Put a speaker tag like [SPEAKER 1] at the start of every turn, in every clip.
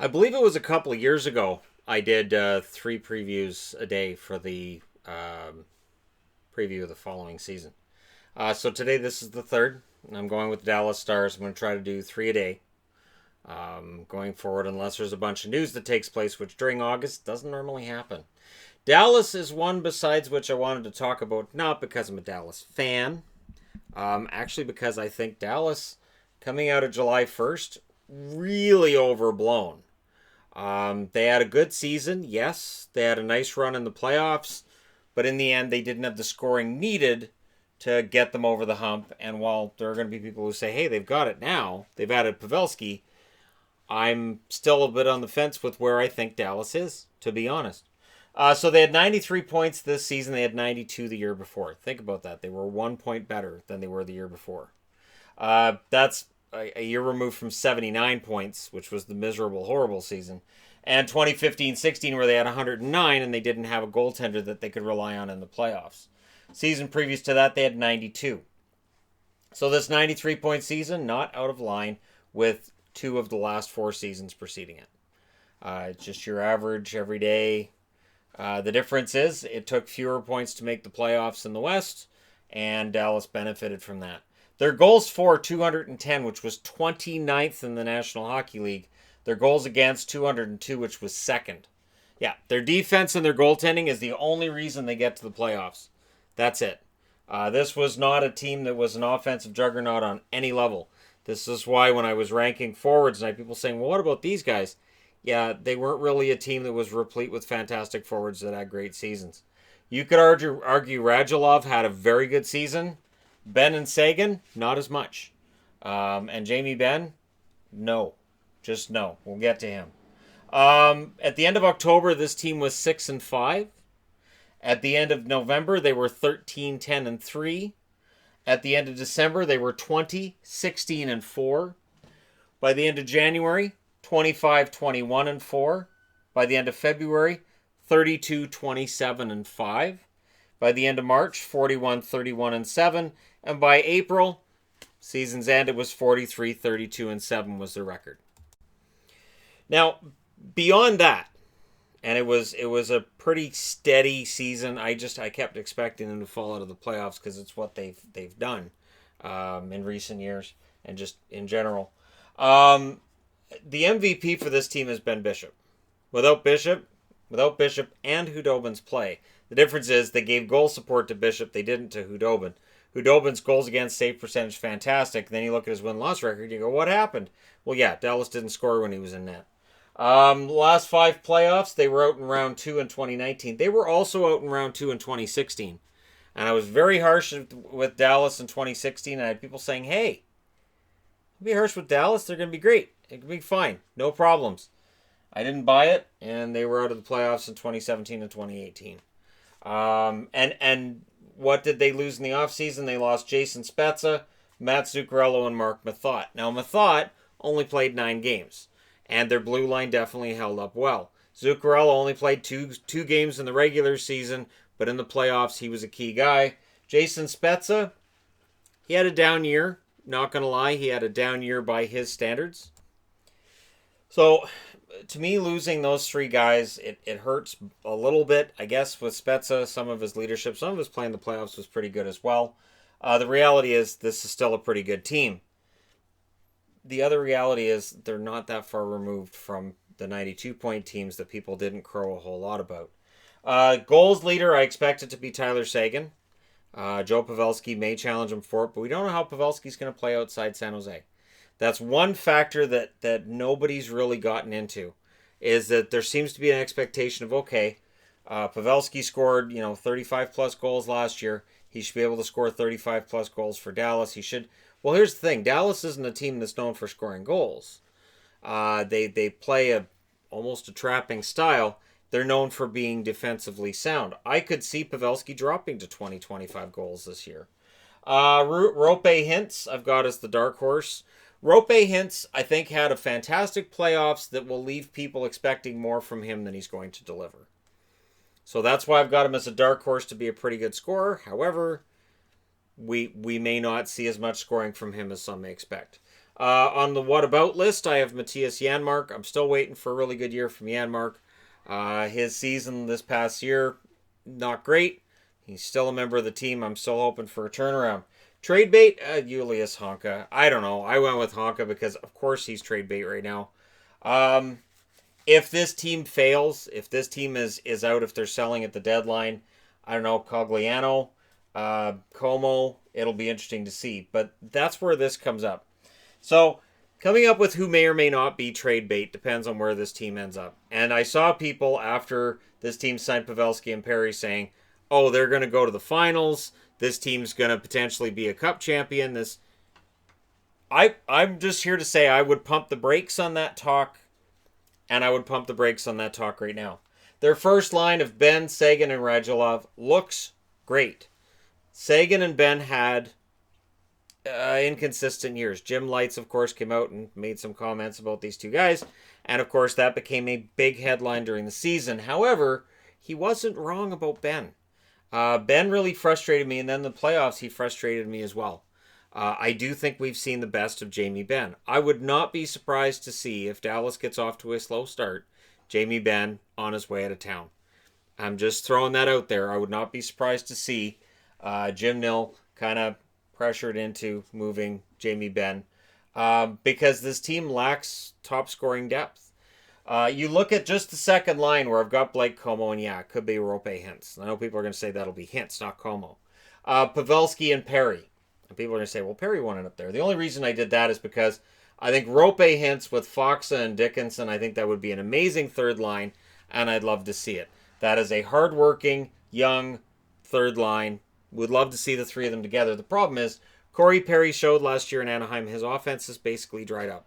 [SPEAKER 1] I believe it was a couple of years ago. I did 3 previews a day for the preview of the following season. So today, this is the third. I'm going with the Dallas Stars. I'm going to try to do 3 a day going forward, unless there's a bunch of news that takes place, which during August doesn't normally happen. Dallas is one besides which I wanted to talk about, not because I'm a Dallas fan, actually because I think Dallas, coming out of July 1st, really overblown. They had a good season, yes. They had a nice run in the playoffs, but in the end, they didn't have the scoring needed to get them over the hump. And while there are going to be people who say, hey, they've got it now, they've added Pavelski, I'm still a bit on the fence with where I think Dallas is, to be honest. So they had 93 points this season. They had 92 the year before. Think about that. They were 1 point better than they were the year before. That's a year removed from 79 points, which was the miserable, horrible season. And 2015-16, where they had 109 and they didn't have a goaltender that they could rely on in the playoffs. Season previous to that, they had 92. So this 93-point season, not out of line with 2 of the last 4 seasons preceding it. It's just your average every day. The difference is it took fewer points to make the playoffs in the West, and Dallas benefited from that. Their goals for 210, which was 29th in the National Hockey League. Their goals against 202, which was second. Yeah, their defense and their goaltending is the only reason they get to the playoffs. That's it. This was not a team that was an offensive juggernaut on any level. This is why when I was ranking forwards tonight, people saying, well, what about these guys? Yeah, they weren't really a team that was replete with fantastic forwards that had great seasons. You could argue Radulov had a very good season. Ben and Sagan, not as much. And Jamie Benn, no. Just no. We'll get to him. At the end of October, this team was 6-5. At the end of November, they were 13-10-3. At the end of December, they were 20-16-4. By the end of January, 25-21-4. By the end of February, 32-27-5. By the end of March, 41-31-7. And by April, season's end, it was 43-32-7 was the record. Now, beyond that, and it was a pretty steady season. I kept expecting them to fall out of the playoffs because it's what they've done in recent years and just in general. The MVP for this team has been Bishop. Without Bishop and Hudobin's play, the difference is they gave goal support to Bishop. They didn't to Hudobin. Hudobin's goals against save percentage fantastic. Then you look at his win-loss record. You go, what happened? Well, yeah, Dallas didn't score when he was in net. Last 5 playoffs, they were out in round 2 in 2019. They were also out in round 2 in 2016. And I was very harsh with Dallas in 2016. I had people saying, hey, be harsh with Dallas. They're going to be great. It can be fine. No problems. I didn't buy it, and they were out of the playoffs in 2017 and 2018. And what did they lose in the offseason? They lost Jason Spezza, Matt Zuccarello, and Mark Mathot. Now, Mathot only played 9 games. And their blue line definitely held up well. Zuccarello only played two games in the regular season, but in the playoffs, he was a key guy. Jason Spezza, he had a down year. Not going to lie, he had a down year by his standards. So, to me, losing those 3 guys, it hurts a little bit. I guess with Spezza, some of his leadership, some of his play in the playoffs was pretty good as well. The reality is this is still a pretty good team. The other reality is they're not that far removed from the 92-point teams that people didn't crow a whole lot about. Goals leader, I expect it to be Tyler Seguin. Joe Pavelski may challenge him for it, but we don't know how Pavelski's going to play outside San Jose. That's one factor that nobody's really gotten into, is that there seems to be an expectation of, okay, Pavelski scored 35-plus goals last year. He should be able to score 35-plus goals for Dallas. He should... Well, here's the thing. Dallas isn't a team that's known for scoring goals. They play almost a trapping style. They're known for being defensively sound. I could see Pavelski dropping to 20-25 goals this year. Rope Hintz, I've got as the dark horse. Rope Hintz, I think, had a fantastic playoffs that will leave people expecting more from him than he's going to deliver. So that's why I've got him as a dark horse to be a pretty good scorer. However, we may not see as much scoring from him as some may expect. On the what about list, I have Matthias Janmark. I'm still waiting for a really good year from Janmark. His season this past year, not great. He's still a member of the team. I'm still hoping for a turnaround. Trade bait, Julius Honka. I don't know. I went with Honka because, of course, he's trade bait right now. If this team fails, if this team is out, if they're selling at the deadline, I don't know, Cogliano, Como, it'll be interesting to see. But that's where this comes up. So, coming up with who may or may not be trade bait depends on where this team ends up. And I saw people after this team signed Pavelski and Perry saying, oh, they're going to go to the finals. This team's going to potentially be a cup champion. I'm just here to say I would pump the brakes on that talk, and I would pump the brakes on that talk right now. Their first line of Ben, Sagan, and Radulov looks great. Sagan and Ben had inconsistent years. Jim Lights, of course, came out and made some comments about these two guys, and of course that became a big headline during the season. However, he wasn't wrong about Ben. Ben really frustrated me, and then the playoffs, he frustrated me as well. I do think we've seen the best of Jamie Benn. I would not be surprised to see, if Dallas gets off to a slow start, Jamie Benn on his way out of town. I'm just throwing that out there. I would not be surprised to see Jim Nill kind of pressured into moving Jamie Benn because this team lacks top scoring depth. You look at just the second line where I've got Blake Como, and yeah, it could be Rope Hintz. I know people are going to say that'll be Hintz, not Como. Pavelski and Perry. And people are going to say, well, Perry won it up there. The only reason I did that is because I think Rope Hintz with Foxa and Dickinson, I think that would be an amazing third line, and I'd love to see it. That is a hardworking, young third line. Would love to see the three of them together. The problem is, Corey Perry showed last year in Anaheim his offense is basically dried up.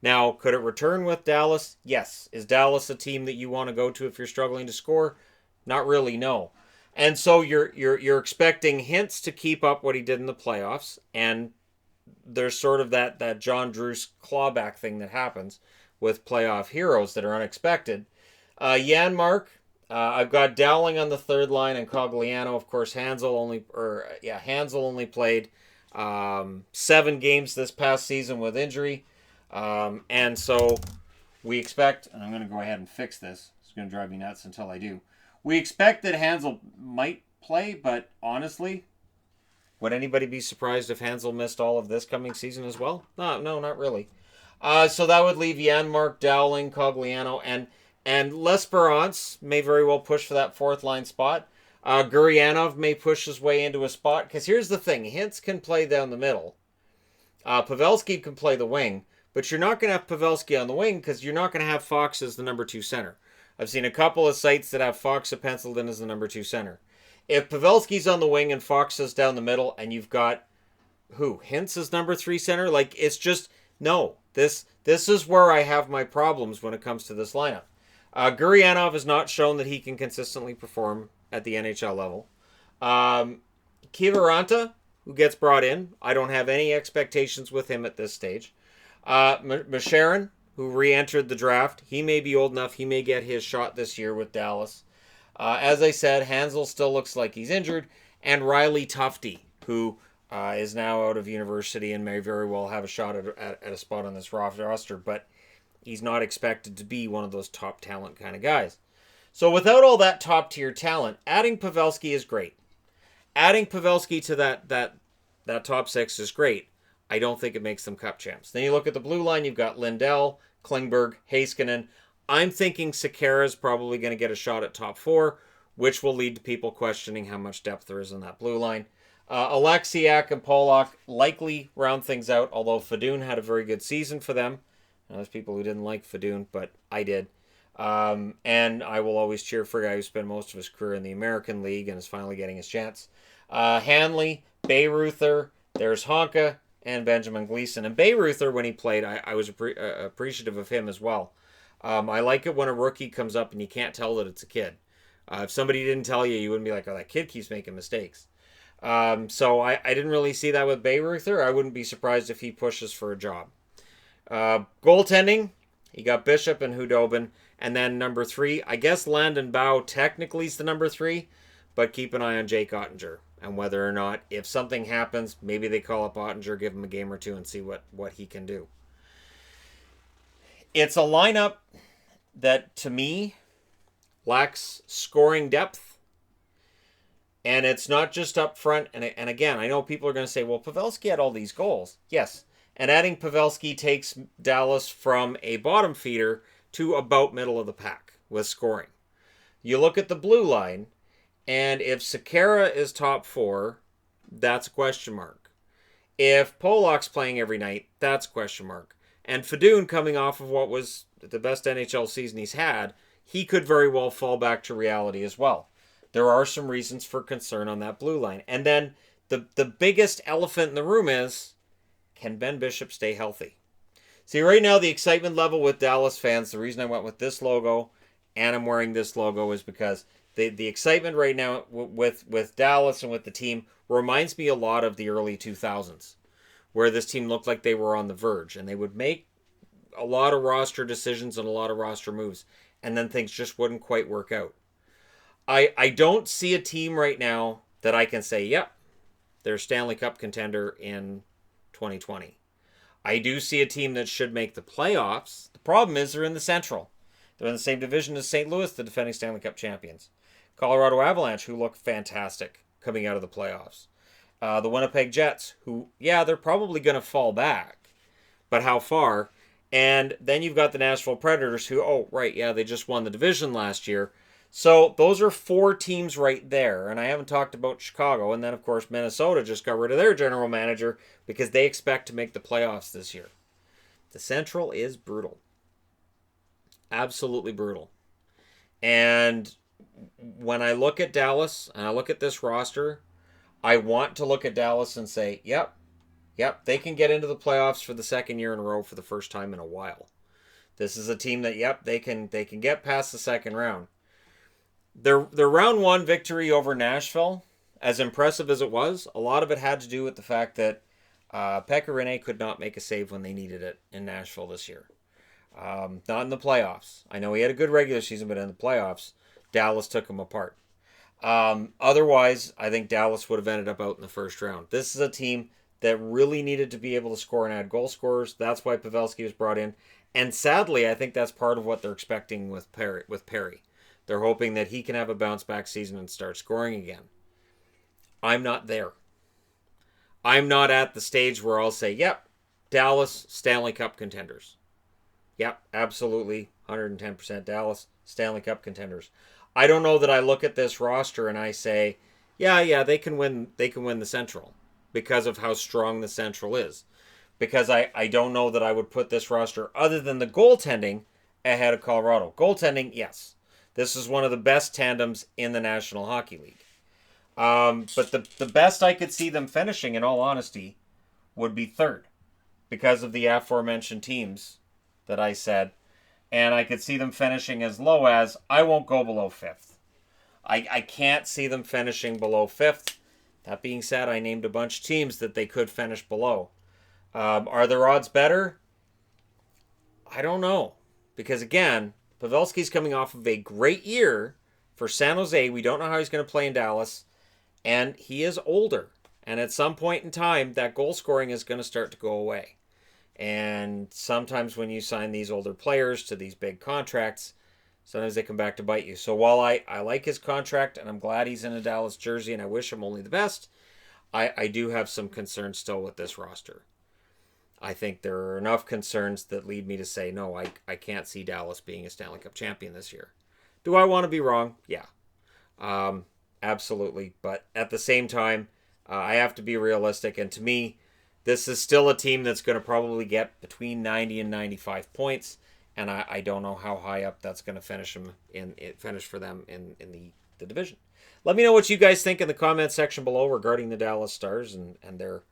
[SPEAKER 1] Now, could it return with Dallas? Yes. Is Dallas a team that you want to go to if you're struggling to score? Not really, no. And so you're expecting Hintz to keep up what he did in the playoffs, and there's sort of that John Druce clawback thing that happens with playoff heroes that are unexpected. Janmark, I've got Dowling on the third line and Cogliano. Of course, Hansel only played 7 games this past season with injury. And so we expect, and I'm going to go ahead and fix this. It's going to drive me nuts until I do. We expect that Hansel might play, but honestly, would anybody be surprised if Hansel missed all of this coming season as well? No, not really. So that would leave Janmark, Dowling, Cogliano, and L'Esperance may very well push for that fourth line spot. Gurianov may push his way into a spot, because here's the thing. Hintz can play down the middle. Pavelski can play the wing. But you're not going to have Pavelski on the wing because you're not going to have Fox as the number 2 center. I've seen a couple of sites that have Fox penciled in as the number 2 center. If Pavelski's on the wing and Fox is down the middle and you've got, Hintz as number 3 center? Like, it's just, no. This is where I have my problems when it comes to this lineup. Gurianov has not shown that he can consistently perform at the NHL level. Kiviranta, who gets brought in, I don't have any expectations with him at this stage. Masharin, who re-entered the draft, he may be old enough. He may get his shot this year with Dallas. As I said, Hansel still looks like he's injured. And Riley Tufte, who is now out of university and may very well have a shot at a spot on this roster, but he's not expected to be one of those top talent kind of guys. So without all that top tier talent, adding Pavelski is great. Adding Pavelski to that top 6 is great. I don't think it makes them cup champs. Then you look at the blue line, you've got Lindell, Klingberg, Heiskanen. I'm thinking Sekera is probably going to get a shot at top 4, which will lead to people questioning how much depth there is in that blue line. Alexiak and Polak likely round things out, although Fedun had a very good season for them. Now, there's people who didn't like Fedun, but I did. And I will always cheer for a guy who spent most of his career in the American League and is finally getting his chance. Hanley, Bayreuther, there's Honka, and Benjamin Gleason. And Bayreuther, when he played, I was appreciative of him as well. I like it when a rookie comes up and you can't tell that it's a kid. If somebody didn't tell you, you wouldn't be like, oh, that kid keeps making mistakes. So I didn't really see that with Bayreuther. I wouldn't be surprised if he pushes for a job. Goaltending, you got Bishop and Hudobin. And then number 3, I guess Landon Bow technically is the number 3, but keep an eye on Jake Ottinger. and whether or not, if something happens, maybe they call up Ottinger, give him a game or two, and see what he can do. It's a lineup that, to me, lacks scoring depth. And it's not just up front. And again, I know people are going to say, well, Pavelski had all these goals. Yes. And adding Pavelski takes Dallas from a bottom feeder to about middle of the pack with scoring. You look at the blue line, and if Sekera is top 4, that's a question mark. If Polak's playing every night, that's a question mark. And Fedun, coming off of what was the best NHL season he's had, he could very well fall back to reality as well. There are some reasons for concern on that blue line. And then the biggest elephant in the room is, can Ben Bishop stay healthy? See, right now, the excitement level with Dallas fans, the reason I went with this logo and I'm wearing this logo is because the excitement right now with Dallas and with the team reminds me a lot of the early 2000s, where this team looked like they were on the verge and they would make a lot of roster decisions and a lot of roster moves, and then things just wouldn't quite work out. I don't see a team right now that I can say, yep, they're a Stanley Cup contender in 2020. I do see a team that should make the playoffs. The problem is they're in the Central. They're in the same division as St. Louis, the defending Stanley Cup champions. Colorado Avalanche, who look fantastic coming out of the playoffs. The Winnipeg Jets, who, yeah, they're probably going to fall back, but how far? And then you've got the Nashville Predators, who, oh, right, yeah, they just won the division last year. So those are 4 teams right there. And I haven't talked about Chicago. And then, of course, Minnesota just got rid of their general manager because they expect to make the playoffs this year. The Central is brutal. Absolutely brutal. And when I look at Dallas and I look at this roster, I want to look at Dallas and say, yep, they can get into the playoffs for the second year in a row for the first time in a while. This is a team that, yep, they can get past the second round. Their round 1 victory over Nashville, as impressive as it was, a lot of it had to do with the fact that Pekka Rinne could not make a save when they needed it in Nashville this year. Not in the playoffs. I know he had a good regular season, but in the playoffs, Dallas took him apart. Otherwise, I think Dallas would have ended up out in the first round. This is a team that really needed to be able to score and add goal scorers. That's why Pavelski was brought in. And sadly, I think that's part of what they're expecting with Perry. They're hoping that he can have a bounce-back season and start scoring again. I'm not there. I'm not at the stage where I'll say, yep, Dallas, Stanley Cup contenders. Yep, absolutely, 110% Dallas, Stanley Cup contenders. I don't know that I look at this roster and I say, yeah, they can win the Central because of how strong the Central is. Because I don't know that I would put this roster, other than the goaltending, ahead of Colorado. Goaltending, yes. This is one of the best tandems in the National Hockey League. But the best I could see them finishing, in all honesty, would be third. Because of the aforementioned teams that I said. And I could see them finishing as low as, I won't go below 5th. I can't see them finishing below 5th. That being said, I named a bunch of teams that they could finish below. Are their odds better? I don't know. Because again, Pavelski's coming off of a great year for San Jose. We don't know how he's going to play in Dallas. And he is older. And at some point in time, that goal scoring is going to start to go away. And sometimes when you sign these older players to these big contracts, sometimes they come back to bite you. So while I like his contract and I'm glad he's in a Dallas jersey and I wish him only the best, I do have some concerns still with this roster. I think there are enough concerns that lead me to say, no, I can't see Dallas being a Stanley Cup champion this year. Do I want to be wrong? Yeah. Absolutely. But at the same time, I have to be realistic. And to me, this is still a team that's going to probably get between 90 and 95 points. And I don't know how high up that's going to finish for them in the division. Let me know what you guys think in the comment section below regarding the Dallas Stars and their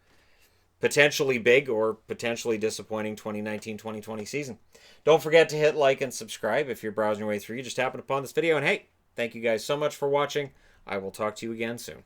[SPEAKER 1] potentially big or potentially disappointing 2019-2020 season. Don't forget to hit like and subscribe if you're browsing your way through. You just happened upon this video. And hey, thank you guys so much for watching. I will talk to you again soon.